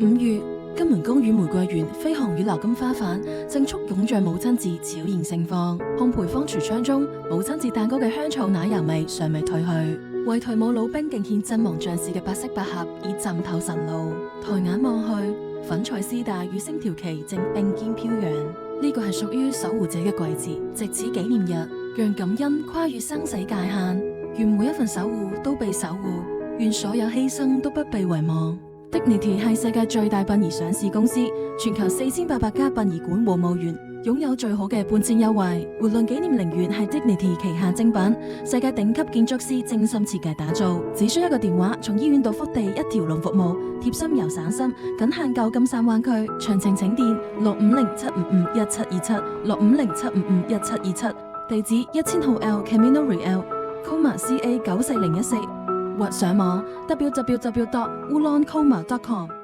5月，金門公園玫瑰園飛航與流金花瓣正簇擁着母親節悄然盛放。烘焙坊櫥窗中，母親節蛋糕嘅香草奶油味尚未褪去，為頹武老兵敬獻陣亡將士嘅白色百合已浸透神路。抬眼望去，粉彩絲帶與星條旗正並肩飄揚。呢個係屬於守護者嘅季節，藉此紀念日，讓感恩跨越生死界限。願每一份守護都被守護，願所有犧牲都不被遺忘。Dignity 係世界最大殯儀上市公司，全球4800家殯儀館和墓園，擁有最好嘅搬遷優惠。活論紀念陵園係 Dignity 旗下精品，世界頂級建築師精心設計打造，只需一個電話，從醫院到福地一條龍服務，貼心又省心，僅限舊金山灣區。詳情請電650-755-1727 650-755-1727，地址1000號 L Camino Real，Coma CA 94014。或上網 www.woollongcoma.com。